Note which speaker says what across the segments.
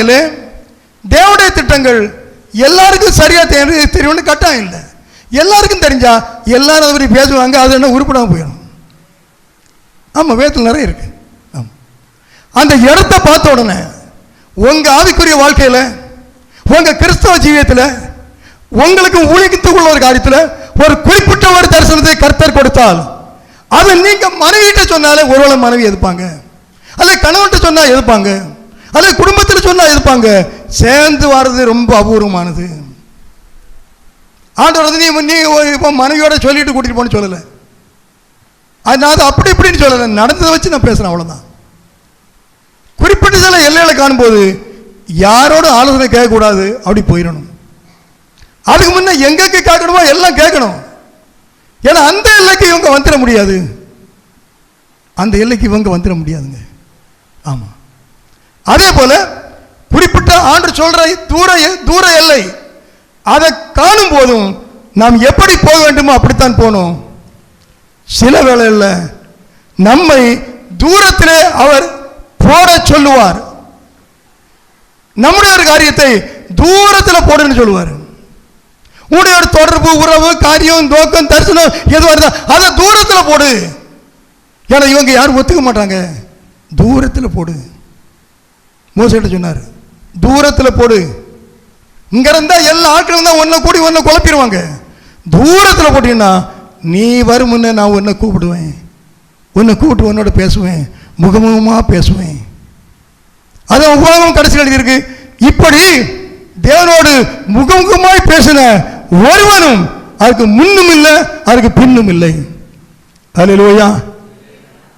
Speaker 1: வாழ்க்கையில் தேவனுடைய திட்டங்கள் எல்லாருக்கும் சரியாக தெரியும்னு கட்டாயம் இல்லை. எல்லாருக்கும் தெரிஞ்சா எல்லாரும் அதை பற்றி பேசுவாங்க, அது என்ன உருப்படாமல் போயிடும். ஆமாம், வேதத்தில் நிறைய இருக்கு. ஆமாம், அந்த இடத்த பார்த்த உடனே உங்கள் ஆவிக்குரிய வாழ்க்கையில், உங்கள் கிறிஸ்தவ ஜீவியத்தில், உங்களுக்கு ஊழியத்துக்குள்ள ஒரு காரியத்தில் ஒரு குறிப்பிட்ட ஒரு தரிசனத்தை கர்த்தர் கொடுத்தால் அதை நீங்கள் மனைவிட்ட சொன்னாலே ஒருவேளை மனைவி எதிர்ப்பாங்க, அல்ல கணவன்கிட்ட சொன்னால் எதிர்ப்பாங்க, அல்ல குடும்பத்தில் சொன்னால் எதிர்ப்பாங்க. சேர்ந்து வர்றது ரொம்ப அபூர்வமானது. ஆண்டவர் வந்து நீ இப்போ மனைவியோட சொல்லிட்டு கூட்டிகிட்டு போன்னு சொல்லலை. அது நான் அது அப்படி இப்படின்னு சொல்லலை, நடந்ததை வச்சு நான் பேசுகிறேன், அவ்வளோதான். குறிப்பிட்ட சில எல்லைகளை காணும்போது யாரோட ஆலோசனை கேட்கக்கூடாது, அப்படி போயிடணும். அதுக்கு முன்னே எங்கெங்கே கேட்கணுமோ எல்லாம் கேட்கணும். ஏன்னா அந்த எல்லைக்கு இவங்க வந்துட முடியாது, அந்த எல்லைக்கு இவங்க வந்துட முடியாதுங்க. ஆமாம், அதே போல குறிப்பிட்ட ஆண்டு சொல்ற தூர எல்லை அதை காணும் போதும் நாம் எப்படி போக வேண்டுமோ அப்படித்தான் போகணும். சில வேளையில் நம்மை தூரத்திலே அவர் போட சொல்லுவார், நம்முடைய ஒரு காரியத்தை தூரத்தில் போடுன்னு சொல்லுவார். உன்னுடைய ஒரு தொடர்பு, உறவு, காரியம், நோக்கம், தரிசனம் எதுவாக இருந்தா அதை தூரத்தில் போடு. ஏன்னா இவங்க யாரும் ஒத்துக்க மாட்டாங்க, தூரத்தில் போடு. மோசேட்ட சொன்னார், தூரத்தில் போடு. இங்க இருந்தா எல்லா ஆட்களும் தான் ஒன்ன கூடி ஒன்ன குழப்பிடுவாங்க. தூரத்தில் போட்டீங்கன்னா நீ வரும் முன்னே நான் உன்னை கூப்பிடுவேன், உன்னை கூப்பிட்டு உன்னோட பேசுவேன், முகமுகமாக பேசுவேன். அது உபயோகம் கடைசியில் எழுதியிருக்கு. இப்படி தேவனோடு முகமுகமாய் பேசின ஒருவனும் அதுக்கு முன்னும் இல்லை, அதுக்கு பின்னும் இல்லை. அல்லேலூயா,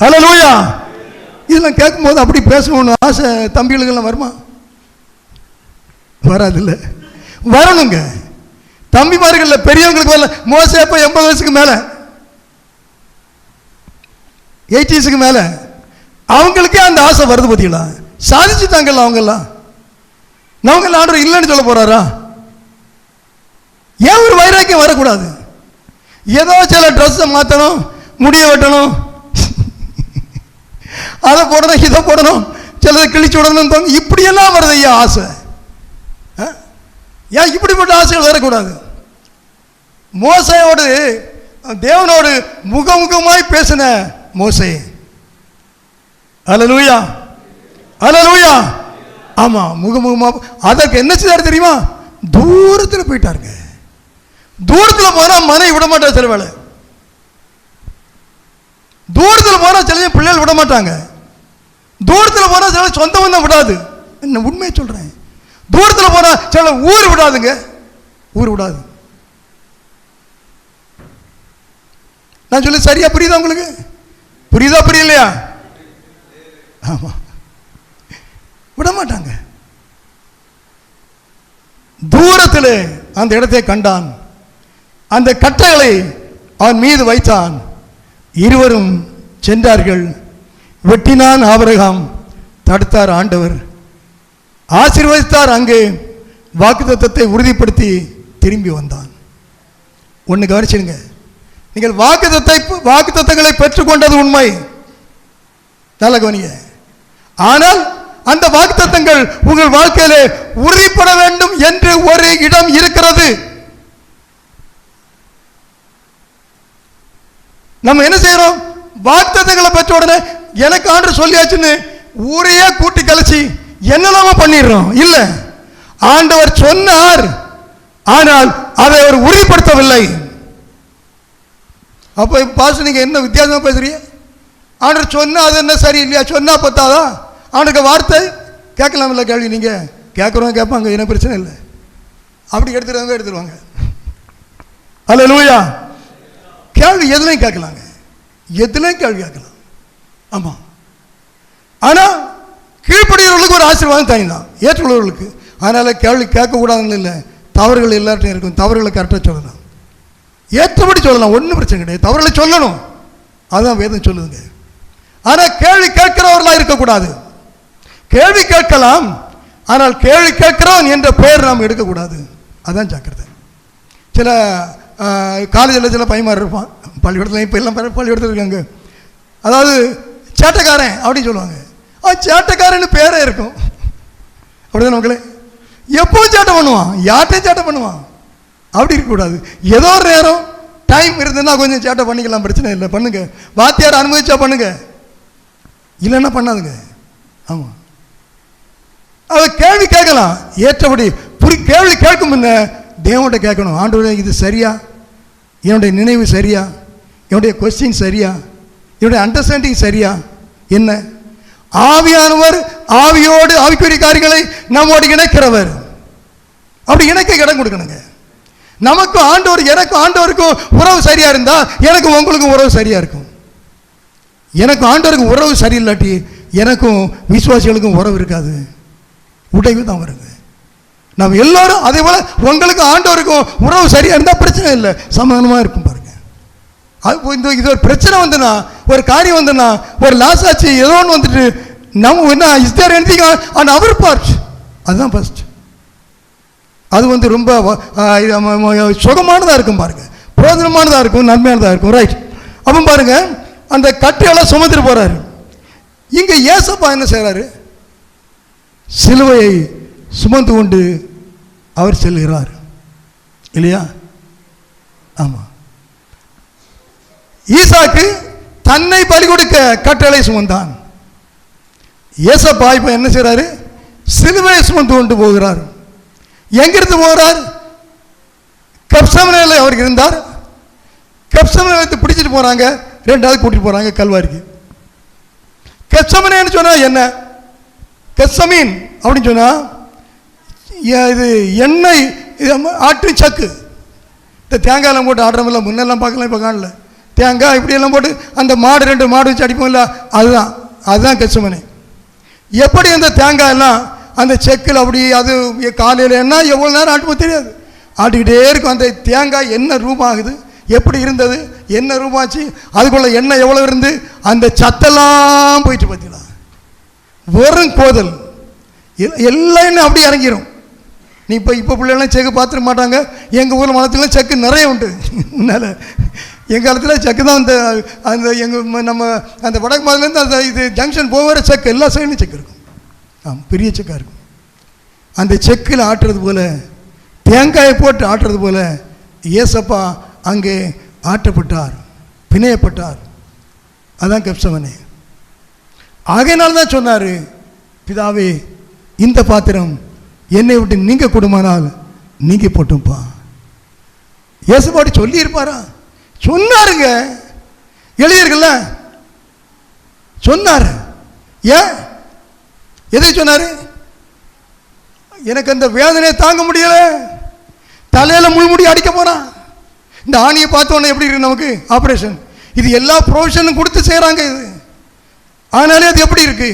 Speaker 1: அல்லேலூயா. இதெல்லாம் கேட்கும்போது அப்படி பேசணும்னு ஆசை தம்பிகளுக்கெல்லாம் வருமா? வராதில்ல, வரணுங்க. தம்பிமார்கள் பெரியவங்களுக்கு வரல. மோசே இப்போ 80 வயசுக்கு மேலே, 80 மேலே அவங்களுக்கே அந்த ஆசை வருது. பார்த்தீங்களா, சாதிச்சுட்டாங்கல்ல அவங்கெல்லாம். நமக்கு ஆண்டவர் இல்லைன்னு சொல்ல போறாரா? ஏன் ஒரு வைராக்கியம் வரக்கூடாது? ஏதோ சில ட்ரெஸ்ஸை மாற்றணும், முடிய வெட்டணும், அதை போடணும், இதை போடணும், சிலதை கிழிச்சு விடணும், இப்படியெல்லாம் வருது ஐயா ஆசை. ஏன் இப்படிப்பட்ட ஆசைகள் வரக்கூடாது? மோசையோடு தேவனோடு முகமுகமாய் பேசின மோசே. அல்லேலூயா, அல்லேலூயா. ஆமா, முகமுகமா. அதற்கு என்ன செய்தார் தெரியுமா? தூரத்தில் போயிட்டாருங்க. தூரத்தில் போனா மனை விட மாட்டார். சில வேலை தூரத்தில் போனா சில பிள்ளைகள் விட மாட்டாங்க. தூரத்தில் போனா சில சொந்த வந்தம் விடாது. என்ன உண்மையை சொல்றேன், தூரத்தில் போனா சில ஊர் விடாதுங்க, ஊர் விடாது. நான் சொல்லி சரியா புரியுதா உங்களுக்கு? புரியுதா புரியலையா? ஆமா, விட மாட்டாங்க. தூரத்தில் அந்த இடத்தை கண்டான், அந்த கட்டைகளை அவன் மீது வைத்தான். இருவரும் சென்றார்கள். வெட்டினான் ஆபிரகாம், தடுத்தார் ஆண்டவர், ஆசீர்வதித்தார். அங்கே வாக்குத்தத்தத்தை உறுதிப்படுத்தி திரும்பி வந்தான். ஒன்று கவனிச்சிருங்க, நீங்கள் வாக்குத்தத்தங்களை பெற்றுக்கொண்டது உண்மை, நல்ல கவனிங்க. ஆனால் அந்த வாக்குத்தத்தங்கள் உங்கள் வாழ்க்கையிலே உறுதிப்பட வேண்டும் என்று ஒரு இடம் இருக்கிறது. நம்ம என்ன செய்யறோம்? வாக்குத்தத்தங்களை பெற்ற உடனே எனக்கு ஆண்டவர் சொல்லியாச்சுன்னு ஊரையே கூட்டி கலைச்சி என்னெல்லாம பண்ணிடுறோம். இல்ல, ஆண்டவர் சொன்னார், ஆனால் அதை அவர் உறுதிப்படுத்தவில்லை. அப்போ பாஸ்டர் நீங்க என்ன வித்தியாசமா பேசுறீங்க? ஆண்டவர் சொன்னா அது என்ன சரி இல்லையா? சொன்னா பத்தாதா? அவனுக்கு வார்த்தை கேட்கலாம் இல்லை? கேள்வி நீங்க கேட்குறவங்க கேட்பாங்க, என்ன பிரச்சனை இல்லை. அப்படி எடுத்துருவாங்க, எடுத்துருவாங்க. அல்லேலூயா. கேள்வி எதுலையும் கேட்கலாங்க, எதுலையும் கேள்வி கேட்கலாம். ஆமா, ஆனா கீழ்ப்படுகிறவர்களுக்கு ஒரு ஆசீர்வாதம் தனிதான், ஏற்றுள்ளவர்களுக்கு. அதனால கேள்வி கேட்கக்கூடாதுன்னு இல்லை, தவறுகள் எல்லாத்தையும் இருக்கும், தவறுகளை கரெக்டாக சொல்லலாம், ஏற்றபடி சொல்லலாம், ஒன்றும் பிரச்சனை கிடையாது. தவறுகளை சொல்லணும், அதுதான் வேதம் சொல்லுதுங்க. ஆனால் கேள்வி கேட்கிறவர்களாக இருக்கக்கூடாது. கேள்வி கேட்கலாம், ஆனால் கேள்வி கேட்கிறவன் என்ற பெயர் நாம் எடுக்கக்கூடாது. அதான் ஜாக்கிரதை. சில காலேஜில் சில பையன்மார் இருப்பான், பள்ளிக்கூடத்தில் இப்போ எல்லாம் பள்ளிக்கூடத்தில் இருக்காங்க. அதாவது சேட்டைக்காரன் அப்படின்னு சொல்லுவாங்க. சேட்டைக்காரன்னு பேரே இருக்கும். அப்படிதான் மக்களே. எப்பவும் சேட்டை பண்ணுவான், யார்கிட்டையும் சேட்டை பண்ணுவான். அப்படி இருக்கக்கூடாது. ஏதோ ஒரு நேரம் டைம் இருந்ததுன்னா கொஞ்சம் சேட்டை பண்ணிக்கலாம், பிரச்சனை இல்லை, பண்ணுங்க. வாத்தியார் அனுமதிச்சா பண்ணுங்க, இல்லைன்னா பண்ணாதுங்க. ஆமாம், அவ கேள்வி கேட்கலாம், ஏற்றபடி கேள்வி கேட்கும் முன்ன தேவன்கிட்ட கேட்கணும். ஆண்டவரே, இது சரியா? என்னுடைய நினைவு சரியா? என்னுடைய கொஸ்டின் சரியா? என்னுடைய அண்டர்ஸ்டாண்டிங் சரியா? என்ன? ஆவியானவர் ஆவியோடு ஆவிக்குரிய காரியங்களை நம்மோடு இணைக்கிறவர். அப்படி இணைக்க இடம் கொடுக்கணுங்க. நமக்கு ஆண்டவர், எனக்கும் ஆண்டவருக்கும் உறவு சரியா இருந்தா எனக்கும் உங்களுக்கும் உறவு சரியா இருக்கும். எனக்கு ஆண்டவருக்கு உறவு சரியில்லாட்டி எனக்கும் விசுவாசிகளுக்கும் உறவு இருக்காது, உடைவு தான் வருங்க. நம்ம எல்லாரும் அதே போல உங்களுக்கு ஆண்டவருக்கும் உறவு சரியா இருந்தால் பிரச்சனை இல்லை, சமாதானமாக இருக்கும் பாருங்க. அது இது ஒரு பிரச்சனை வந்துன்னா, ஒரு காரியம் வந்துன்னா, ஒரு லாஸ் ஆச்சு, ஏதோ ஒன்று வந்துட்டு நம்ம என்ன is there anything on our part, அதுதான் ஃபர்ஸ்ட். அது ரொம்ப சுகமானதாக இருக்கும் பாருங்க, பிரயோஜனமானதாக இருக்கும், நன்மையானதாக இருக்கும். ரைட். அப்போ பாருங்க, அந்த கட்டையெல்லாம் சுமந்துட்டு போறாரு. இங்க ஏசப்பா என்ன செய்யறாரு? சிலுவையை சுமந்து கொண்டு அவர் செல்கிறார் இல்லையா? ஆமா. ஈசாக்கு தன்னை பலி கொடுக்க கட்டளை சுமந்தான். ஏசப்பா இப்ப என்ன செய்யறாரு? சிலுவையை சுமந்து கொண்டு போகிறார். எங்கிருந்து போகிறார்? கெப்சமனேல அவர் இருந்தார். கெப்சமனேல பிடிச்சிட்டு போறாங்க, ரெண்டாவது கூட்டிட்டு போறாங்க கல்வாரிக்கு. கெப்சமனேன்னு சொன்னா என்ன? கெப்சமீன் அப்படின்னு சொன்னா இது எண்ணெய், ஆட்டு சக்கு. இந்த தேங்காயெல்லாம் போட்டு ஆடுறமில்ல, முன்னெல்லாம் பார்க்கலாம், இப்போ காணல. தேங்காய் இப்படியெல்லாம் போட்டு அந்த மாடு, 2 மாடு வச்சு அடிப்போம் இல்லை, அதுதான் கெப்சமனே. எப்படி அந்த தேங்காயெல்லாம் அந்த செக்கில் அப்படி, அது காலையில் என்ன எவ்வளோ நேரம் ஆட்டுமோ தெரியாது, ஆட்டிக்கிட்டே இருக்கும். அந்த தேங்காய் என்ன ரூபாகுது, எப்படி இருந்தது, என்ன ரூபாச்சு, அதுக்குள்ள எண்ணெய் எவ்வளோ இருந்து அந்த சத்தெல்லாம் போயிட்டு பார்த்தீங்களா? வெறும் கோதல் எல்லாம் என்ன அப்படி இறங்கிடும். நீ இப்போ பிள்ளைலாம் செக்கு பார்த்துட மாட்டாங்க. எங்கள் ஊரில் மலத்துலாம் செக்கு நிறைய உண்டு. முன்னால் எங்கள் காலத்தில் செக்கு தான் அந்த எங்கள் நம்ம அந்த வடக்கு மாதிரிலேருந்து அந்த இது ஜங்ஷன் போகிற செக்கு எல்லா சைட்லையும் செக்கு இருக்கும். பெரிய செக்காக இருக்கும். அந்த செக்கில் ஆட்டுறது போல, தேங்காயை போட்டு ஆட்டுறது போல ஏசப்பா அங்கே ஆட்டப்பட்டார், பிணையப்பட்டார். அதான் கெப்சமனே. ஆகையினால்தான் சொன்னார், பிதாவே இந்த பாத்திரம் என்னை விட்டு நீங்க கொடுமானால் நீங்க போட்டும்பா. ஏசப்பாடி சொல்லி இருப்பாரா? சொன்னாருங்க, எழுதியிருக்கல, சொன்னார். ஏன் எதை சொன்னாரு? எனக்கு அந்த வேதனையை தாங்க முடியல, தலையில முள்முடி அடிக்க போறான். இந்த ஆணியை பார்த்தோன்னே எப்படி இருக்கு நமக்கு? ஆபரேஷன், இது எல்லா ப்ரொஃபஷனும் கொடுத்து செய்யறாங்க. இது ஆனாலே அது எப்படி இருக்கு?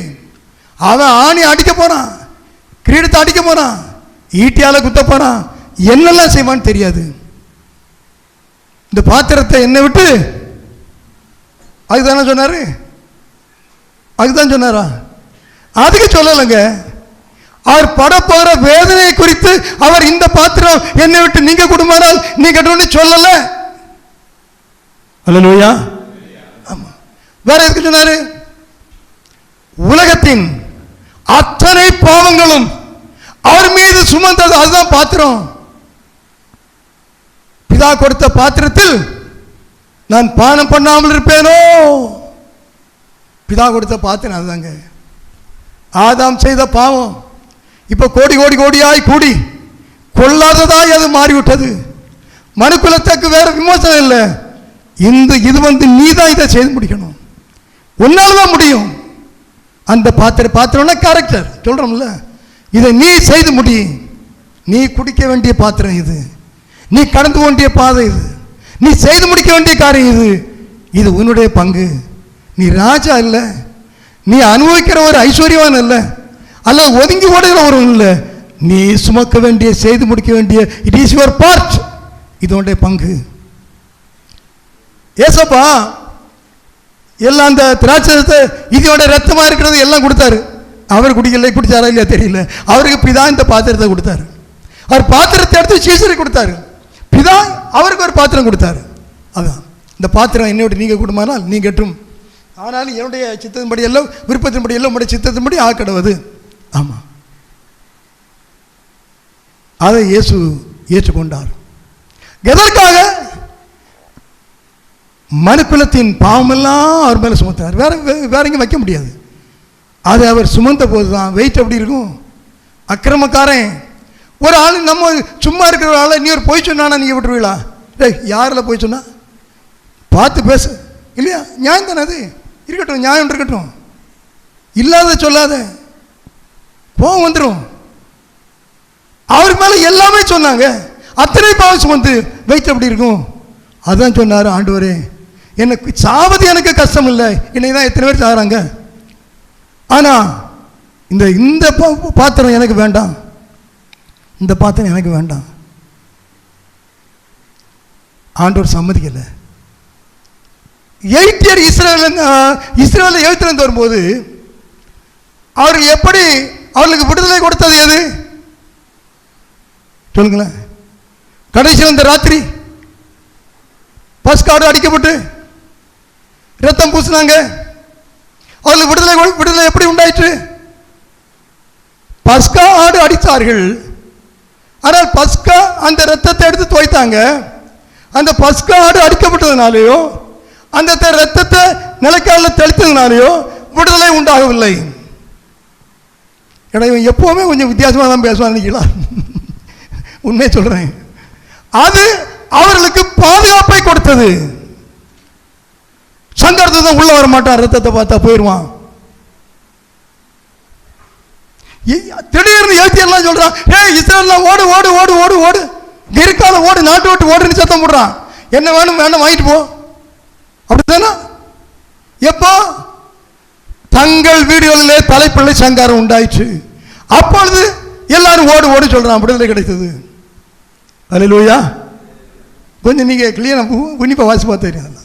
Speaker 1: அவன் ஆணி அடிக்க போறான், கிரீடத்தை அடிக்க போறான், ஈட்டியால குத்த போறான், என்னெல்லாம் செய்வான்னு தெரியாது. இந்த பாத்திரத்தை என்னை விட்டு, அதுதானே சொன்னாரு, அதுதான் சொன்னாரா? அதுக்கு சொல்லலைங்க. அவர் படப்போற வேதனையை குறித்து அவர் இந்த பாத்திரம் என்னை விட்டு நீங்க கொடுமானால் நீங்க சொல்லல. அல்லேலூயா. ஆமா. வேற எதுக்கு சொன்னாரு? உலகத்தின் அத்தனை பாவங்களும் அவர் மீது சுமந்தது, அதுதான் பாத்திரம். பிதா கொடுத்த பாத்திரத்தில் நான் பானம் பண்ணாமல் இருப்பேனோ? பிதா கொடுத்த பாத்திரம் அதுதாங்க. ஆதாம் செய்த பாவம் இப்ப கோடி கோடி கோடியாய் கூடி கொள்ளாததாய் அது மாறிவிட்டது. மனுக்குலத்துக்கு வேற விமோசனம் இல்லை. இது நீ தான் இதை செய்து முடிக்கணும், உன்னால்தான் முடியும். அந்த பாத்திரம்னா கேரக்டர் சொல்றோம்ல, இதை நீ செய்து முடி. நீ குடிக்க வேண்டிய பாத்திரம் இது, நீ கடந்து வேண்டிய பாதை இது, நீ செய்து முடிக்க வேண்டிய காரியம் இது. இது உன்னுடைய பங்கு. நீ ராஜா இல்ல, நீ அனுபவிக்கிற ஒரு ஐஸ்வர்யவான் அல்ல, அல்லது ஒதுங்கி ஓடுகிற ஒரு இல்லை. நீ சுமக்க வேண்டிய, செய்து முடிக்க வேண்டிய, இட் இஸ் யுவர் பார்ட், இது உன்னுடைய பங்கு. ஏசப்பா எல்லாம் அந்த திராட்சை இதோட ரத்தமா இருக்கிறது எல்லாம் கொடுத்தாரு. அவர் குடிக்கல, குடிச்சாரா இல்லையா தெரியல. அவருக்கு பிதா இந்த பாத்திரத்தை கொடுத்தாரு. அவர் பாத்திரத்தை எடுத்து சீசருக்கு கொடுத்தாரு. பிதா அவருக்கு ஒரு பாத்திரம் கொடுத்தாரு. அதான் இந்த பாத்திரம் என்னை விட்டு நீங்க கொடுமானால் நீ கட்டும், ஆனாலும் என்னுடைய சித்தத்தின்படி எல்லாம், விருப்பத்தின்படி எல்லாம், உடைய சித்தத்தின்படி ஆக்கடுவது. ஆமா, அதை இயேசு ஏற்றுக்கொண்டார். எதற்காக? மனுக்குலத்தின் பாவமெல்லாம் அவர் மேலே சுமத்தார். வேற எங்கேயும் வைக்க முடியாது. அதை அவர் சுமந்த போது தான் வெயிட் எப்படி இருக்கும்? அக்கிரமக்காரன் ஒரு ஆள், நம்ம சும்மா இருக்கிற ஆளை நீ ஒரு போய் சொன்னா நீங்கள் விட்டுருவீங்களா? யாரில் போய் சொன்னா பார்த்து பேசு இல்லையா? நியாயம் தானே அது. இருக்கட்டும், நியாயம் இருக்கட்டும். இல்லாத சொல்லாத, கோவம் வந்துடும். அவர் மேலே எல்லாமே சொன்னாங்க. அத்தனை பாவம் சுமந்து வெயிட் எப்படி இருக்கும்? அதான் சொன்னார் ஆண்டவரே, எனக்கு சாவது எனக்கு கஷ்டம் இல்லை, இன்னைக்கு தான் எத்தனை பேர் சாகிறாங்க. ஆனால் இந்த பாத்திரம் எனக்கு வேண்டாம், இந்த பாத்திரம் எனக்கு வேண்டாம். ஆண்டவர் சம்மதிக்கலை. எகிப்தியர் இஸ்ரவேலில் எழுத்துலேருந்து வரும்போது அவர்கள் எப்படி அவர்களுக்கு விடுதலை கொடுத்தது எது சொல்லுங்களேன்? கடைசியில் இந்த ராத்திரி பஸ்காடு அடிக்கப்பட்டு ரத்தம் பூசினாங்க. அவர்களுக்கு விடுதலை எப்படி உண்டாயிற்று? பஸ்கா ஆடு அடித்தார்கள். ஆனால் பஸ்கா அந்த ரத்தத்தை எடுத்து துவைத்தாங்க. அந்த பஸ்கா ஆடு அடிக்கப்பட்டதுனாலேயோ அந்த ரத்தத்தை நிலைக்காலில் தெளித்ததுனாலேயோ விடுதலை உண்டாகவில்லை. இவன் எப்பவுமே கொஞ்சம் வித்தியாசமாக தான் பேசுவான் நினைக்கலாம். உண்மையை சொல்றேன். அது அவர்களுக்கு பாதுகாப்பை கொடுத்தது. சங்கரத்தை தான் உள்ள வர மாட்டான், ரத்தத்தை பார்த்தா போயிடுவான். திடீர்னு எழுத்தியெல்லாம் சொல்றான், இஸ்ரவேல்லாம் ஓடு ஓடு ஓடு ஓடு ஓடு, இருக்கால ஓடு, நாட்டு விட்டு ஓடுன்னு சத்தம் போடுறான். என்ன வேணும் வேணும் வாங்கிட்டு போ, அப்படித்தானே? எப்போ தங்கள் வீடுகளிலே தலைப்பிள்ளை சங்காரம் உண்டாயிற்று. அப்பொழுது எல்லாரும் ஓடு ஓடு சொல்றான், விடுதலை கிடைத்தது. அல்லேலூயா. கொஞ்சம் நீங்க கிளியரா உன்னிப்பா வாசி பார்த்து தெரியும்.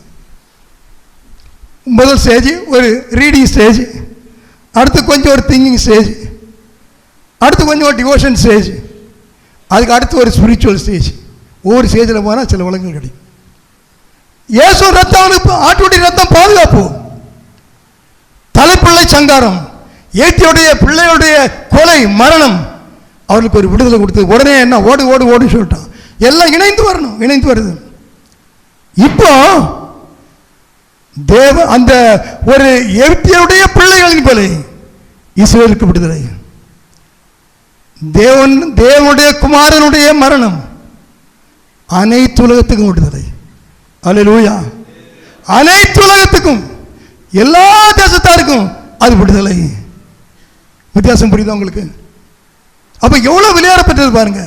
Speaker 1: முதல் ஸ்டேஜ் ஒரு ரீடிங் ஸ்டேஜ், அடுத்து கொஞ்சம் ஒரு திங்கிங் ஸ்டேஜ், அடுத்து கொஞ்சம் ஒரு டிவோஷன் ஸ்டேஜ், அதுக்கு அடுத்து ஒரு ஸ்பிரிச்சுவல் ஸ்டேஜ். ஒவ்வொரு ஸ்டேஜில் போனால் சில வளங்கள் கிடைக்கும். இயேசு ரத்தம், அவனுக்கு ஆட்டுடைய ரத்தம் பாதுகாப்பு. தலைப்பிள்ளை சங்காரம், ஏத்தியுடைய பிள்ளையுடைய கொலை மரணம், அவர்களுக்கு ஒரு விடுதலை கொடுத்து உடனே என்ன ஓடு ஓடு ஓடு சொல்லிட்டான். எல்லாம் இணைந்து வரணும், இணைந்து வருது. இப்போ அந்த ஒரு ஏத்தியுடைய பிள்ளைகளின் கொலை இஸ்ரவேலுக்கு விடுதலை. தேவனுடைய குமாரனுடைய மரணம் அனைத்து உலகத்துக்கும் விடுதலை. அல்லேலூயா. அனைத்து உலகத்துக்கும், எல்லா தேசத்தாருக்கும் அது விடுதலை. வித்தியாசம் புரியுதா உங்களுக்கு? அப்ப எவ்வளவு விளையாடப்பட்டது பாருங்க.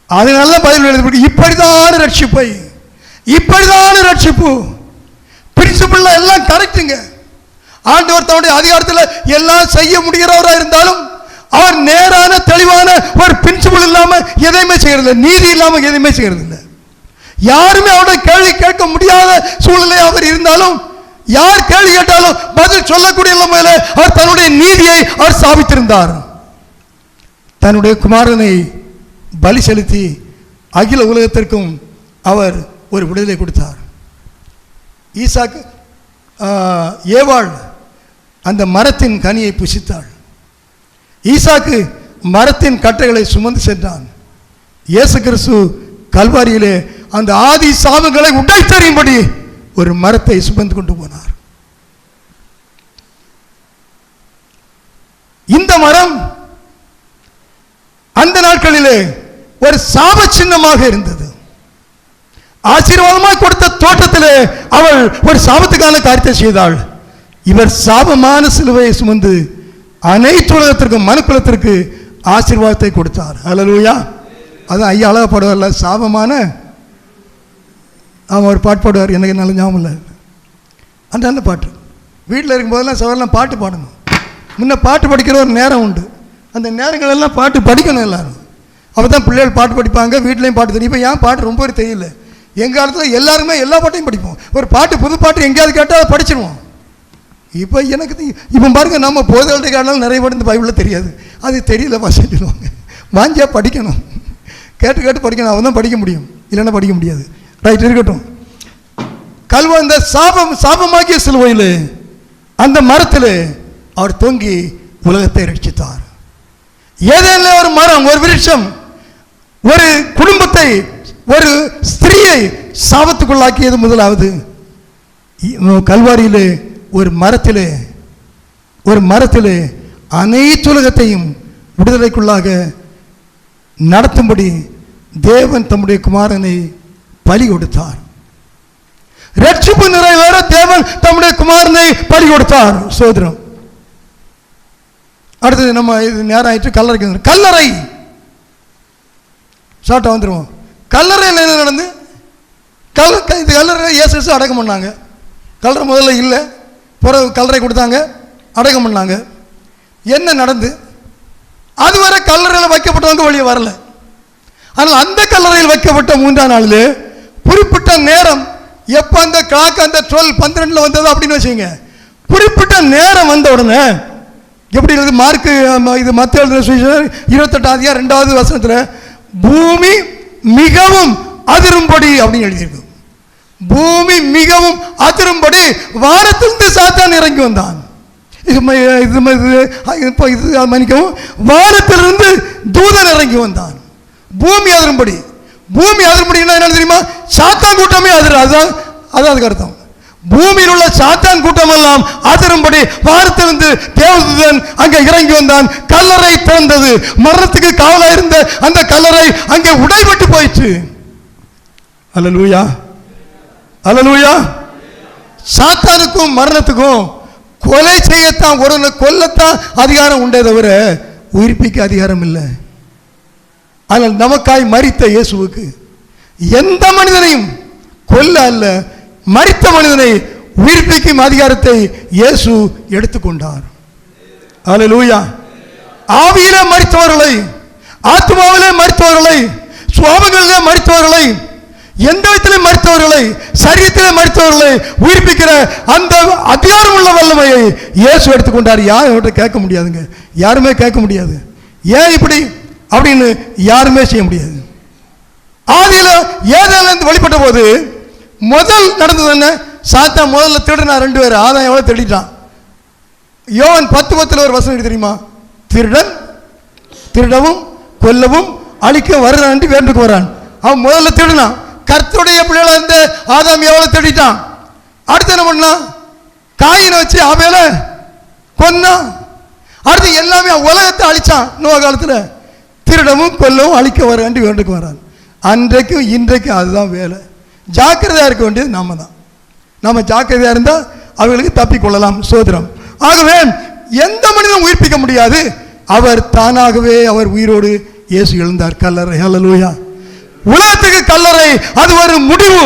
Speaker 1: அதனால பதில் எழுதி, இப்படிதான் ரட்சிப்பை, இப்படிதான் ரட்சிப்பு. பிரின்சிபிள் எல்லாம் கரெக்டுங்க. ஆண்டவர் தன்னுடைய அதிகாரத்தில் எல்லாம் செய்ய முடிகிறவரா இருந்தாலும் அவர் நேரான தெளிவான ஒரு பிரின்சிபிள் இல்லாம எதையுமே செய்யறது, நீதி இல்லாம எதையுமே செய்யறது இல்லை. யாருமே அவருடைய கேள்வி கேட்க முடியாத சூழ்நிலை அவர் இருந்தாலும், யார் கேள்வி கேட்டாலும் பதில் சொல்லக்கூடிய நிலைமையில அவர் தன்னுடைய நீதியை அவர் ஸ்தாபித்திருந்தார். தன்னுடைய குமாரனை பலி செலுத்தி அகில உலகத்திற்கும் அவர் ஒரு விடுதலை கொடுத்தார். ஈசாக்கு, ஏவாள் அந்த மரத்தின் கனியை புசித்தாள். ஈசாக்கு மரத்தின் கட்டைகளை சுமந்து சென்றான். இயேசு கிறிஸ்து கல்வாரியிலே அந்த ஆதி சாபங்களை உடைத்தறியும்படி ஒரு மரத்தை சுமந்து கொண்டு போனார். இந்த மரம் அந்த நாட்களிலே ஒரு சாப சின்னமாக இருந்தது. ஆசீர்வாதமாக கொடுத்த தோட்டத்திலே அவள் ஒரு சாபத்துக்கான காரியத்தை செய்தாள். இவர் சாபமான சிலுவையை சுமந்து அனைத்து உலகத்திற்கும் மனுக்குலத்திற்கு ஆசீர்வாதத்தை கொடுத்தார். அல்லேலூயா. அதான் ஐயா அழகா பாடுவார்ல, சாபமான, அவன் ஒரு பாட்டு பாடுவார், எனக்கு நல்ல ஞாபகம் இல்லை. அந்த பாட்டு வீட்டில் இருக்கும்போதெல்லாம் சவரெல்லாம் பாட்டு பாடணும். முன்ன பாட்டு படிக்கிற ஒரு நேரம் உண்டு. அந்த நேரங்கள் எல்லாம் பாட்டு படிக்கணும் எல்லாரும். அப்போ தான் பிள்ளைகள் பாட்டு படிப்பாங்க, வீட்லேயும் பாட்டு தெரியும். இப்போ ஏன் பாட்டு ரொம்ப தெரியல. எங்கள் காலத்தில் எல்லாருமே எல்லா பாட்டையும் படிப்போம். ஒரு பாட்டு புது பாட்டு எங்கேயாவது கேட்டால் அதை படிச்சிடுவோம். இப்போ எனக்கு இப்போ பாருங்கள், நம்ம போதல்கிட்ட காரணம் நிறைய பாட்டு இந்த பைபிளில் தெரியாது. அது தெரியலப்பா சொல்லிடுவாங்க. வாஞ்சியாக படிக்கணும், கேட்டு கேட்டு படிக்கணும், அவன் தான் படிக்க முடியும், இல்லைன்னா படிக்க முடியாது. ரைட், இருக்கட்டும். இந்த சாபமாக்கிய சிலுவையில் அந்த மரத்தில் அவர் தொங்கி உலகத்தை ரட்சித்தார். ஏதேனும் ஒரு மரம், ஒரு விருட்சம் ஒரு குடும்பத்தை, ஒரு ஸ்திரீயை சாபத்துக்குள்ளாக்கியது முதலாவது. கல்வாரியிலே ஒரு மரத்திலே அனைத்து உலகத்தையும் விடுதலைக்குள்ளாக நடத்தும்படி தேவன் தம்முடைய குமாரனை பலி கொடுத்தார். ரட்சிப்பு நிறைவேற தேவன் தம்முடைய குமாரனை பலி கொடுத்தார். சோதரம். அடுத்தது நம்ம இது நேரம் ஆயிட்டு கல்லறை ஷார்ட்டாக வந்துடுவோம். கல்லறையில் என்ன நடந்து இது கல்லறை இயேசு அடக்கம் பண்ணாங்க. கல்லறை முதல்ல இல்லை, பிறகு கல்லறை கொடுத்தாங்க, அடக்கம் பண்ணாங்க. என்ன நடந்து அதுவரை கல்லறையில் வைக்கப்பட்டவங்க வெளியே வரல. ஆனால் அந்த கல்லறையில் வைக்கப்பட்ட 3ஆம் நாளில் குறிப்பிட்ட நேரம், எப்போ அந்த கிளாக் அந்த 12 வந்தது அப்படின்னு வச்சுங்க, குறிப்பிட்ட நேரம் வந்த உடனே எப்படி இருக்குது மார்க்கு இது மத்திய 28 2வது வசனத்தில் பூமி மிகவும் அதிரும்படி அப்படின்னு எழுதியிருக்கு. பூமி மிகவும் அதிரும்படி வானத்திலிருந்து சாத்தான் இறங்கி வந்தான். மன்னிக்கவும், வானத்திலிருந்து தூதன் இறங்கி வந்தான். பூமி அதிரும்படி. பூமி அதிரும்படினா என்ன தெரியுமா? சாத்தான் கூட்டமே அதிரும். அதான் அதுக்கு அர்த்தம். பூமியில் உள்ள சாத்தான் கூட்டம் எல்லாம் அதிரும்படி வானத்திலிருந்து தேவதூதன் அங்கே இறங்கி வந்தான். கல்லறை திறந்தது. மரணத்துக்கு காவலாக இருந்த அந்த கல்லறை அங்கே உடைபட்டு போயிற்று. அல்லேலூயா, அல்லேலூயா. சாத்தானுக்கும் மரணத்துக்கும் கொலை செய்யத்தான், ஒருவனை கொல்லத்தான் அதிகாரம் உண்டே தவிர உயிர்ப்பிக்க அதிகாரம் இல்லை. ஆனால் நமக்காய் மரித்த இயேசுவுக்கு எந்த மனிதனையும் கொல்ல அல்ல, மரித்த மனிதனை உயிர்ப்பிக்கும் அதிகாரத்தை இயேசு எடுத்துக்கொண்டார். அல்லேலூயா. ஆவியிலே மரித்தவர்களை, ஆத்மாவிலே மரித்தவர்களை, சுவாபங்களிலே மரித்தவர்களை, எந்த விதத்திலே மரித்தவர்களை, சரீரத்திலே மரித்தவர்களை உயிர்ப்பிக்கிற அந்த அதிகாரம் உள்ள வல்லமையை இயேசு எடுத்துக்கொண்டார். யாரும் கேட்க முடியாதுங்க, யாருமே கேட்க முடியாது. ஏன் இப்படி அப்படின்னு யாருமே செய்ய முடியாது. ஆதியில ஏதேலிருந்து வெளிப்பட்ட போது முதல் நடந்தது என்ன? சாத்தான் முதல்ல திருடினா 2 பேர். ஆதாம் எவ்வளவு திருடிட்டான்? யோவான் 10:10 ஒரு வசனம் தெரியுமா? திருடன் திருடவும் கொல்லவும் அழிக்க வருகிறான் வேண்டுக்கு வரான். அவன் முதல்ல திருடினான். கர்த்தருடைய பிள்ளைகள இருந்த ஆதாம் எவ்வளவு திருடிட்டான். அடுத்து என்ன பண்ணான்? காயினை வச்சு ஆபேல கொன்னான். அடுத்து எல்லாமே உலகத்தை அழிச்சான். நோவா காலத்தில் திருடவும் கொல்லவும் அழிக்க வர வேண்டுக்கு வரான். அன்றைக்கும் இன்றைக்கும் அதுதான் வேலை. ஜாக்கிரதையாக இருக்க வேண்டியது நாம தான். நம்ம ஜாக்கிரதையாக இருந்தால் அவர்களுக்கு தப்பிக்கொள்ளலாம். சோதரம். ஆகவே எந்த மனிதனும் உயிர்ப்பிக்க முடியாது. அவர் தானாகவே அவர் உயிரோடு இயேசு எழுந்தார். கல்லறை. அல்லேலூயா. உலகத்துக்கு கல்லறை அது ஒரு முடிவு.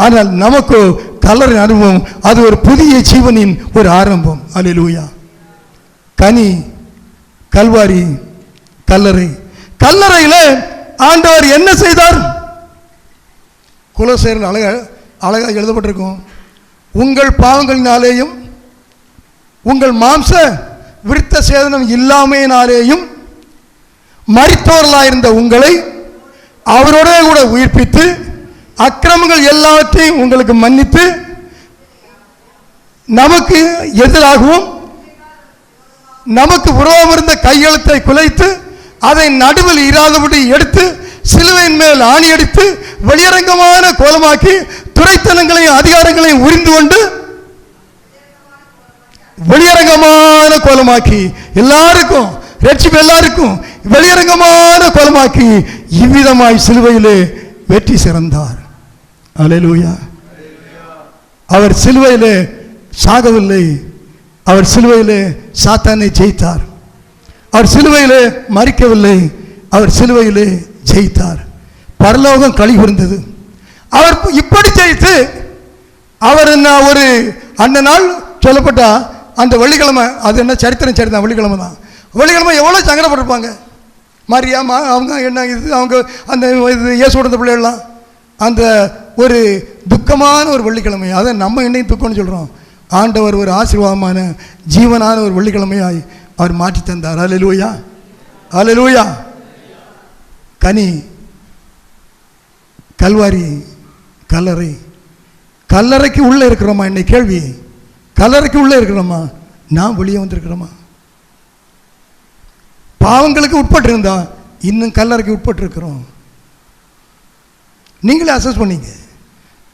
Speaker 1: ஆனால் நமக்கு கல்லறை அனுபவம் அது ஒரு புதிய ஜீவனின் ஒரு ஆரம்பம். அல்லேலூயா. கனி, கல்வாரி, கல்லறை. கல்லறையில் ஆண்டவர் என்ன செய்தார்? கொலோசையர் அழகாக எழுதப்பட்டிருக்கும். உங்கள் பாவங்களினாலேயும் உங்கள் மாம்ச விருத்த சேதனம் இல்லாமையினாலேயும் மரித்தவர்களாயிருந்த உங்களை அவரோட கூட உயிர்ப்பித்து அக்கிரமங்கள் எல்லாவற்றையும் உங்களுக்கு மன்னித்து நமக்கு எதிராகவும் நமக்கு விரோதம் இருந்த கையெழுத்தை குலைத்து அதை நடுவில் இராதபடி எடுத்து சிலுவையின் மேல் ஆணி அடித்து வெளியரங்கமான கோலமாக்கி துரைத்தனங்களையும் அதிகாரங்களையும் உரிந்து கொண்டு வெளியரங்கமான கோலமாக்கி எல்லாருக்கும் ரட்சிப்பு எல்லாருக்கும் வெளியரங்கமான கோலமாக்கி இவ்விதமாய் சிலுவையிலே வெற்றி சிறந்தார். அல்லேலூயா. அவர் சிலுவையிலே சாகவில்லை. அவர் சிலுவையிலே சாத்தானை ஜெயித்தார். அவர் சிலுவையிலே மரிக்கவில்லை. அவர் சிலுவையிலே ஜெயித்தார். பரலோகம் களி கூர்ந்தது. அவர் இப்படி ஜெயித்து அவர் என்ன ஒரு அந்த நாள் சொல்லப்பட்ட அந்த வெள்ளிக்கிழமை, அது என்ன சரித்திரம் சரிதான். வெள்ளிக்கிழமை தான். வெள்ளிக்கிழமை எவ்வளோ சங்கடப்பட்டிருப்பாங்க. மாரியாமா அவங்க என்ன இது அவங்க அந்த இது இயேசுவோட பிள்ளைகள்லாம் அந்த ஒரு துக்கமான ஒரு வெள்ளிக்கிழமை. அதை நம்ம இன்னைக்கு துக்கம்னு சொல்கிறோம். ஆண்டவர் ஒரு ஆசீர்வாதமான ஜீவனான ஒரு வெள்ளிக்கிழமையாய் அவர் மாற்றி தந்தார். அல்லேலூயா, அல்லேலூயா. கனி, கல்வாரி, கல்லறை. கல்லறைக்கு உள்ளே இருக்கிறோமா? இன்னைக்கு கேள்வி. கல்லறைக்கு உள்ளே இருக்கிறோமா? நான் வெளியே வந்திருக்கிறோமா? பாவங்களுக்கு உட்பட்டு இருந்தா இன்னும் கல்லறைக்கு உட்பட்டு இருக்கிறோம். நீங்களே அசஸ் பண்ணீங்க.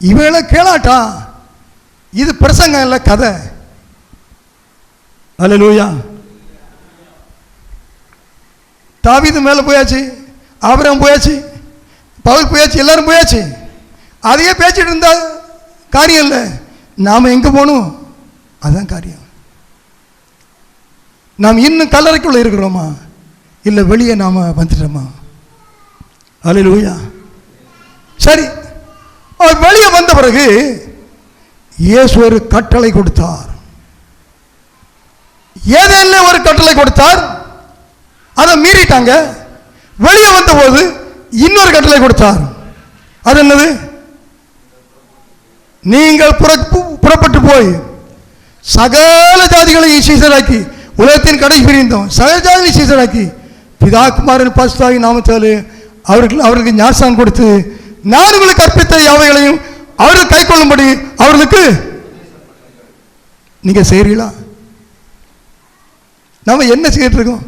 Speaker 1: இவைகளை கேளாட்டா இது பிரசங்கம் இல்லை, கதை. அல்லேலூயா. தாவீது மேலே போயாச்சு, ஆபிரகாம் போயாச்சு, பவுல் போயாச்சு, எல்லாரும் போயாச்சு. அதையே பேசிட்டு இருந்தா காரியம் இல்லை. நாம் எங்கே போகணும்? அதுதான் காரியம். நாம் இன்னும் கல்லறைக்குள்ள இருக்கிறோமா, இல்லை வெளியே நாம் வந்துட்டோமா? அல்லேலூயா. சரி, அவர் வெளியே வந்த பிறகு இயேசு ஒரு கட்டளை கொடுத்தார். ஏதேனிலே ஒரு கட்டளை கொடுத்தார், அதை மீறிட்டாங்க. வெளியே வந்த போது இன்னொரு கட்டளை கொடுத்தார். அது என்னது? நீங்கள் புறப்பட்டு போய் சகல ஜாதிகளையும் சீசராக்கி, உலகத்தின் கடை பிரிந்தோம் சகல ஜாதிகளை சீசராக்கி, பிதா குமாரன் பரிசுத்தாவியின் நாமத்தாலே அவர்களுக்கு ஞானஸ்நானம் கொடுத்து, நான் உங்களுக்கு கற்பித்த யாவைகளையும் அவர்கள் கை கொள்ளும்படி அவர்களுக்கு நீங்க செய்றீங்களா? நாம என்ன செய்யிட்டு இருக்கோம்?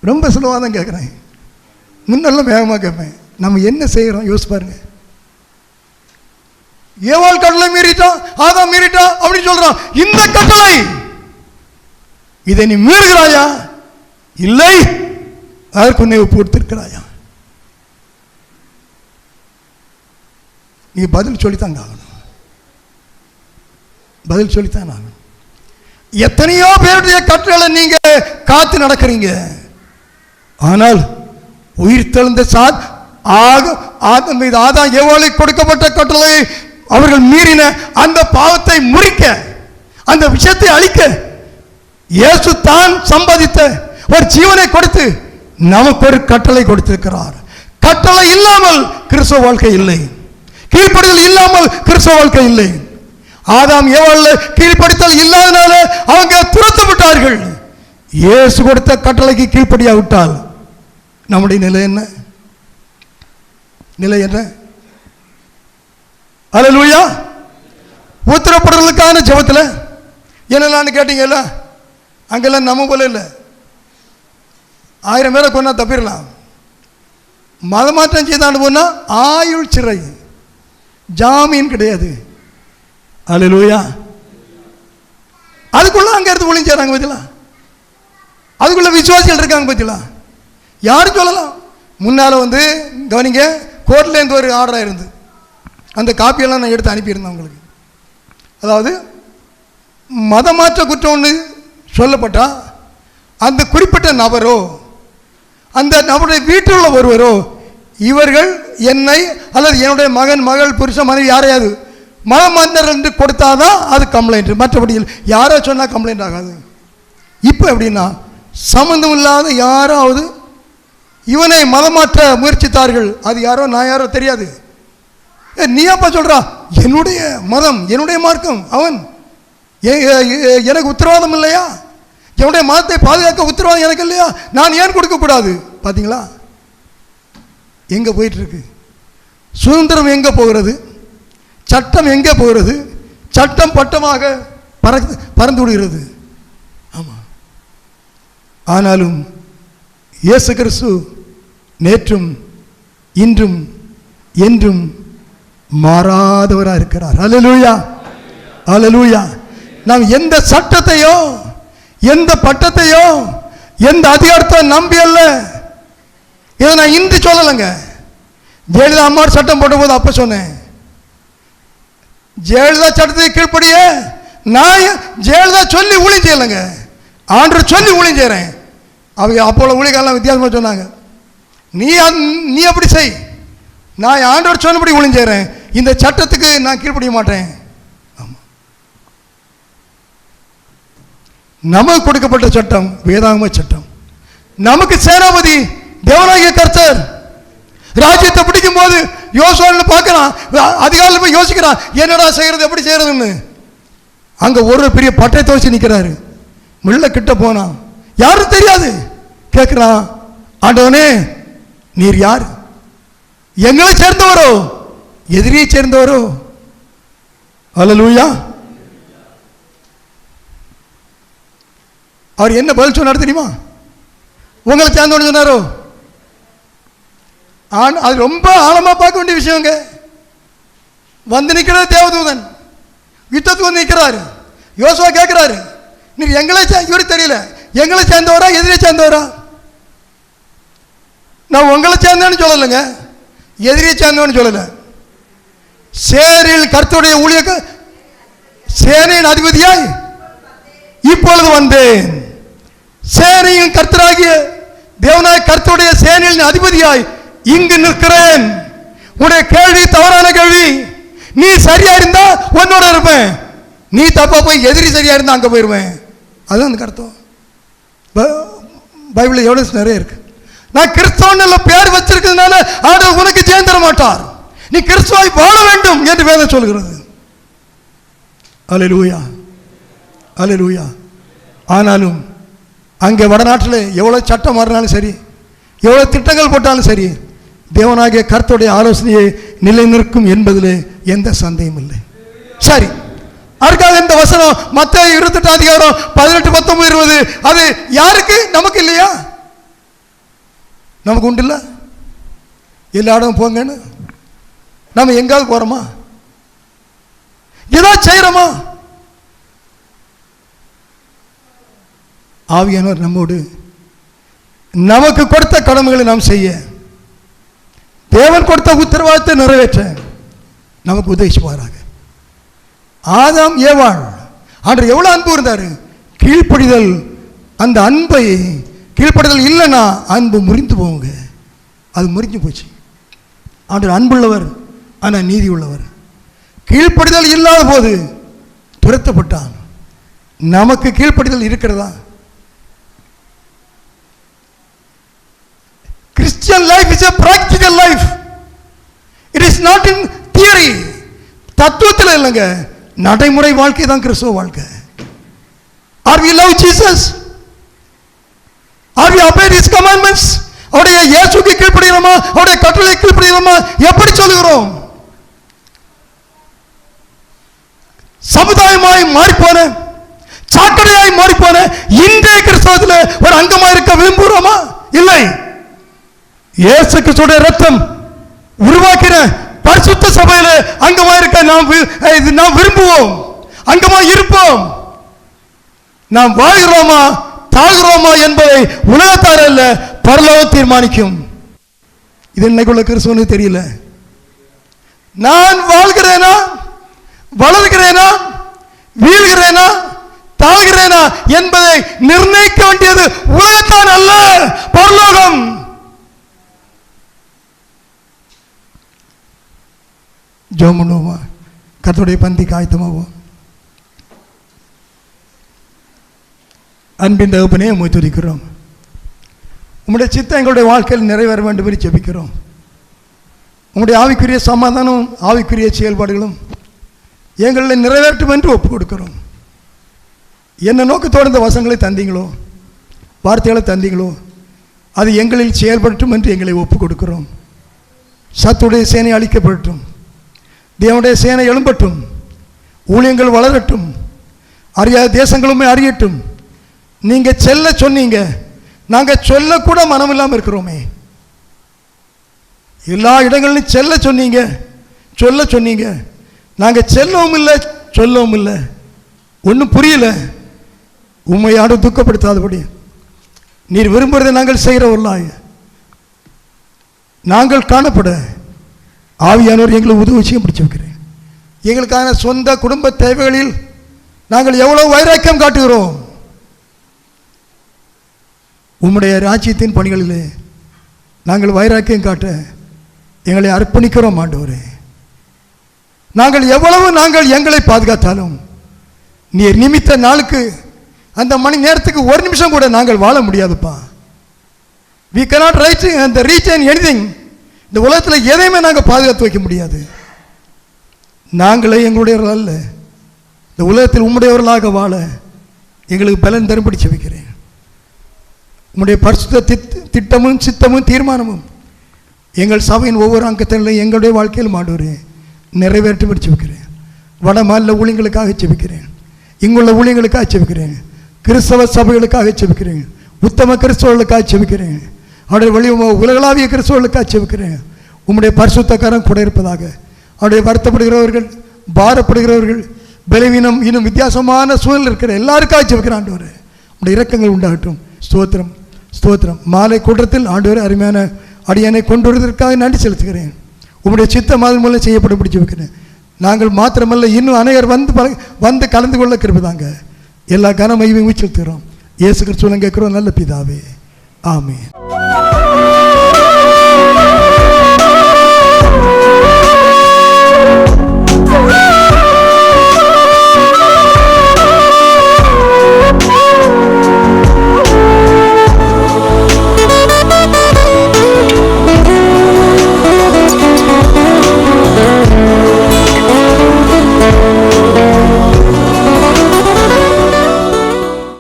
Speaker 1: ரொம்ப சுலவாக தான் கேட்குறேன், முன்னெல்லாம் வேகமாக கேட்பேன். நம்ம என்ன செய்கிறோம் யோசிச்சு பாருங்க. ஏவாள் கட்டளை மீறிட்டான், ஆதாம் மீறிட்டான் அப்படின்னு சொல்றான். இந்த கட்டளை இதை நீ மீறுகிறாயா? இல்லை, அதற்கு உன்னை ஒப்பு கொடுத்திருக்கிறாயா? நீ பதில் சொல்லித்தாங்க ஆகணும், பதில் சொல்லித்தான் ஆகணும். எத்தனையோ பேருடைய கட்டளை நீங்க காத்து நடக்கிறீங்க. ஆனால் உயிர் தெழுந்த ஆதாம் ஏவாளுக்கு கொடுக்கப்பட்ட கட்டளை அவர்கள் மீறின அந்த பாவத்தை முறிக்க, அந்த விஷயத்தை அழிக்க இயேசு தான் சம்பாதித்த ஒரு ஜீவனை கொடுத்து நமக்கு ஒரு கட்டளை கொடுத்திருக்கிறார். கட்டளை இல்லாமல் கிறிஸ்தவ வாழ்க்கை இல்லை, கீழ்ப்படிதல் இல்லாமல் கிறிஸ்தவ வாழ்க்கை இல்லை. ஆதாம் ஏவாள் கீழ்ப்படித்தல் இல்லாதனால அவங்க துரத்து விட்டார்கள். இயேசு கொடுத்த கட்டளைக்கு கீழ்ப்படியா விட்டால் நம்முடைய நிலை என்ன? நிலை என்ன? அல்லேலூயா. உத்தரப்படுறதுக்கான ஜெபத்தில் என்னென்னு கேட்டீங்கல்ல, அங்கெல்லாம் நம்ம போல இல்லை. 1000 பேரை கொண்டா தப்பிடலாம். மதமாற்றம் செய்தாண்டு போனா ஆயுள் சிறை, ஜாமீன் கிடையாது. அல்லேலூயா. அதுக்குள்ள அங்க இருந்து ஒளிஞ்சாங்க பத்தியா, அதுக்குள்ள விசுவாசிகள் இருக்காங்க பத்தியா. யாரும் சொல்லலாம். முன்னால கவனிங்க, கோர்ட்ல இருந்து ஒரு ஆர்டர் இருந்து அந்த காப்பியெல்லாம் நான் எடுத்து அனுப்பியிருந்தேன் உங்களுக்கு. அதாவது மதமாற்ற குற்றம் ஒன்று சொல்லப்பட்டா அந்த குறிப்பிட்ட நபரோ அந்த நபருடைய வீட்டில் உள்ள ஒருவரோ இவர்கள் என்னை அல்லது என்னுடைய மகன் மகள் புருஷன் மனைவி யாரையாவது மதமாற்றம் என்று கொடுத்தாதான் அது கம்ப்ளைண்ட். மற்றபடி யாரோ சொன்னால் கம்ப்ளைண்ட் ஆகாது. இப்போ எப்படின்னா சம்பந்தம் இல்லாத யாராவது இவனை மதமாற்ற முயற்சித்தார்கள், அது யாரோ நான் யாரோ தெரியாது. நீ அப்பா சொல்றா என்னுடைய மதம் என்னுடைய மார்க்கம், அவன் எனக்கு உத்தரவாதம் இல்லையா? என்னுடைய மதத்தை பாதுகாக்க உத்தரவாதம் எனக்கு இல்லையா? நான் ஏன் கொடுக்க கூடாது? பாத்தீங்களா எங்க போயிட்டு இருக்கு? சுதந்திரம் எங்க போகிறது? சட்டம் எங்கே போகிறது? சட்டம் பட்டமாக பறந்து விடுகிறது. ஆமா. ஆனாலும் இயேசு கிறிஸ்து நேற்றும் இன்றும் என்றும் மாறாதவராக இருக்கிறார். அல்லேலூயா, அல்லேலூயா. நாம் எந்த சட்டத்தையோ எந்த பட்டத்தையோ எந்த அதிகாரத்தை நம்பி அல்ல. இதை நான் இன்று சொல்லலைங்க. ஜெயலலிதா அம்மா சட்டம் போட்ட போது அப்ப சொன்னேன், ஜெயலலிதா சட்டத்தை கீழ்ப்படிய நான் ஜெயலலிதா சொல்லி ஊழியம் செய்யலைங்க, ஆண்டவர் சொல்லி ஊழியம் செய்கிறேன். அவங்க அப்போல ஊழியக்காரலாம் வித்தியாசமாக சொன்னாங்க. நீ அப்படி செய், நான் ஆண்டவர் சொன்னபடி ஊழியம் செய்கிறேன், இந்த சட்டத்துக்கு நான் கீழ்ப்படிய மாட்டேன். நமக்கு கொடுக்கப்பட்ட சட்டம் வேதாகம சட்டம். நமக்கு சேனாபதி தேவனாகிய கர்த்தர். ராஜ்யத்தை பிடிக்கும் போது யோசுவா பார்க்கிறான், அதிகாலையில் போய் யோசிக்கிறான் என்னடா செய்யறது எப்படி செய்யறதுன்னு. அங்க ஒரு பெரிய பட்டயத்தை வச்சு நிற்கிறாரு. முள்ள கிட்ட போனான், யாரும் தெரியாது. கேட்கிறான், ஆண்டவனே நீர் யார்? எங்களை சேர்ந்தவரோ எதிரியை சேர்ந்தவரோ? அல்லேலூயா. அவர் என்ன பதில் சொன்னார் தெரியுமா? உங்களை சேர்ந்தவன்னு சொன்னாரோ? அது ரொம்ப ஆழமாக பார்க்க வேண்டிய விஷயங்க. வந்து நிற்கிறது தேவதூதன், யுத்தத்துக்கு வந்து நிற்கிறாரு. யோசுவா கேட்குறாரு, நீ எங்களை இவருக்கு தெரியல, எங்களை சேர்ந்தவரா எதிரியை சேர்ந்தவரா? நான் உங்களை சேர்ந்தேன்னு சொல்லலைங்க, எதிரியை சேர்ந்தவன்னு சொல்லலை. சேரில் கர்த்தருடைய ஊழிய சேனையின் அதிபதியாய் இப்பொழுது வந்தேன். சேனையின் கர்த்தராகிய தேவனாய் கர்த்தருடைய சேனையின் அதிபதியாய் இங்கு நிற்கிறேன். உன்னுடைய கேள்வி தவறான கேள்வி. நீ சரியா இருந்தா உன்னோட இருப்பேன், நீ தப்பா போய் எதிரி சரியா இருந்தா அங்க போயிருவேன். அதுதான் அந்த அர்த்தம். பைபிள் எவ்வளவு நிறைய இருக்கு. நான் கிறிஸ்தவன் பேர் வச்சிருக்கிறதுனால ஆண்டவர் உனக்கு ஜெயம் தர மாட்டார். நீ கிறிஸ்துவாய் வாழ வேண்டும் என்று வேதம் சொல்கிறது. அல்லேலூயா, அல்லேலூயா. ஆனாலும் அங்கே வடநாட்டில் எவ்வளவு சட்டம் மாறினாலும் சரி, எவ்வளவு திட்டங்கள் போட்டாலும் சரி, தேவனாகிய கர்த்தருடைய ஆலோசனையை நிலைநிற்கும் என்பதில் எந்த சந்தேகம் இல்லை. சரி, அதுக்காக இந்த வசனம் மத்தேயு 28 அதிகாரம் 18, 19, 20 அது யாருக்கு? நமக்கு இல்லையா? நமக்கு உண்டு இல்லை? எல்லா இடம் போங்கன்னு நம்ம எங்காவது போறோமா? ஏதாவது செய்யறோமா? ஆவியானவர் நம்மோடு நமக்கு கொடுத்த கடமைகளை நாம் செய்ய, தேவன் கொடுத்த உத்தரவாதத்தை நிறைவேற்ற நமக்கு உதவிச்சுவாராக. ஆதாம் ஏவாள் ஆண்டவர் எவ்வளவு அன்பு இருந்தாரு. கீழ்ப்படிதல், அந்த அன்பை கீழ்ப்படிதல் இல்லைன்னா அன்பு முறிந்து போங்க. அது முறிஞ்சு போச்சு. ஆண்டவர் அன்புள்ளவர், ஆனால் நீதி உள்ளவர். கீழ்ப்படிதல் இல்லாத போது துரத்தப்பட்டான். நமக்கு கீழ்ப்படிதல் இருக்கிறதா? Christian life is a practical life. It is not in theory. தத்துவத்தில் இல்லைங்க, நடைமுறை வாழ்க்கை தான் கிறிஸ்துவ வாழ்க்கை. Are we love Jesus? Are we obey his commandments? அவருடைய இயேசுவுக்கு கீழ்ப்படிகிறோமா? அவருடைய கட்டளை கீழ்ப்படிகிறோமா? எப்படி சொல்லுகிறோம்? சமுதாயமாய் மாறிப்போன, சாக்கடையாய் மாறிப்போன இன்றைய கிறிஸ்தவத்தில் ஒரு அங்கமாக இருக்க விரும்புகிறோமா? இல்லை. இயேசு கிறிஸ்துவுடைய ரத்தம் உருவாக்கிற பரிசுத்த சபையில அங்கமா இருக்க நாம் விரும்புவோம், அங்கமா இருப்போம். நாம் வாழ்கிறோமா தாழ்கிறோமா என்பதை உலகத்தார் அல்ல, பரலோகம் தீர்மானிக்கும். இது இன்னைக்குள்ள கிறிஸ்துவனுக்கு தெரியல. நான் வாழ்கிறேனா, வளர்கிறேனா, வீழ்கிறேனா, தாழ்கிறேனா என்பதை நிர்ணயிக்க வேண்டியது உலகத்தான் அல்ல, பரலோகம். ஜெபம் பண்ணுவோமா? கர்த்தருடைய பந்திக்கு ஆயத்தமாவோம். அன்பின் தகப்பனே, உம்மை துதிக்கிறோம். உம்முடைய சித்தம் எங்களுடைய வாழ்க்கையில் நிறைவேற வேண்டும் என்று ஜெபிக்கிறோம். உங்களுடைய ஆவிக்குரிய சமாதானம், ஆவிக்குரிய செயல்பாடுகளும் எங்களை நிறைவேற்றும் என்று ஒப்புக் கொடுக்கிறோம். என்ன நோக்கத்தோடு இந்த வசங்களை தந்தீங்களோ, வார்த்தைகளை தந்தீங்களோ, அது எங்களில் செயல்படட்டும் என்று எங்களை ஒப்புக் கொடுக்கிறோம். சத்துடைய சேனை அழிக்கப்படட்டும், தேவனுடைய சேனை எழும்பட்டும், ஊழியங்கள் வளரட்டும், அறியாத தேசங்களுமே அறியட்டும். நீங்கள் செல்ல சொன்னீங்க, நாங்கள் சொல்லக்கூட மனம் இல்லாமல் இருக்கிறோமே. எல்லா இடங்களிலும் செல்ல சொன்னீங்க, சொல்ல சொன்னீங்க, நாங்கள் செல்லவும் இல்லை சொல்லவும் இல்லை. ஒன்றும் புரியல. உண்மை யாரும் துக்கப்படுத்தாதபடி நீர் விரும்புகிறதை நாங்கள் செய்கிறவர்களாய் நாங்கள் காணப்பட ஆவியானவர் எங்களை உதவி செய்ய பிடிச்சி வைக்கிறேன். எங்களுக்கான சொந்த குடும்ப தேவைகளில் நாங்கள் எவ்வளவு வைராக்கியம் காட்டுகிறோம். உம்முடைய ராஜ்யத்தின் பணிகளிலே நாங்கள் வைராக்கியம் காட்ட எங்களை அர்ப்பணிக்கிறோம் ஆண்டவரே. நாங்கள் எவ்வளவு எங்களை பாதுகாத்தாலும் நீர் நிமித்த நாளுக்கு அந்த மணி நேரத்துக்கு ஒரு நிமிஷம் கூட நாங்கள் வாழ முடியாதுப்பா. we cannot retain anything. இந்த உலகத்தில் எதையுமே நாங்கள் பாதுகாத்து வைக்க முடியாது. நாங்களே எங்களுடையவர்கள் அல்ல, இந்த உலகத்தில் உம்முடையவர்களாக வாழ எங்களுக்கு பலன் தரும்படி செபிக்கிறேன். உம்முடைய பரிசுத்த திட்டமும் சித்தமும் தீர்மானமும் எங்கள் சபையின் ஒவ்வொரு அங்கத்திலும் எங்களுடைய வாழ்க்கையில் ஆண்டவரே நிறைவேற்றும்படி செபிக்கிறேன். வட மாநில ஊழியங்களுக்காக செபிக்கிறேன், இங்குள்ள ஊழியங்களுக்காக செபிக்கிறேன், கிறிஸ்தவ சபைகளுக்காக செபிக்கிறேன், உத்தம கிறிஸ்தவர்களுக்காக செபிக்கிறேன். அவருடைய வழி உலகளாவிய கிறிஸ்தவர்களுக்காக ஜெபிக்கிறேன். உம்முடைய பரிசுத்தக்காரன் கூட இருப்பதாக. அவருடைய வருத்தப்படுகிறவர்கள், பாரப்படுகிறவர்கள், பலவீனம், இன்னும் வித்தியாசமான சூழல் இருக்கிற எல்லாருக்காக ஜெபிக்கிறேன். ஆண்டவரே உம்முடைய இரக்கங்கள் உண்டாகட்டும். ஸ்தோத்திரம், ஸ்தோத்திரம். மாலை கூட்டத்தில் ஆண்டவரே அருமையான அடியானை கொண்டு வருவதற்காக நன்றி செலுத்துகிறேன். உம்முடைய சித்தம் அதன் மூலம் செய்யப்படும்படி ஜெபிக்கிறேன். நாங்கள் மாத்திரமல்ல, இன்னும் அனைவர் வந்து கலந்து கொள்ள கிருபைதாங்க. எல்லா கனமையும் செலுத்துகிறோம். இயேசு கிறிஸ்துவின் கேட்கிறோம் நல்ல பிதாவே, ஆமென்.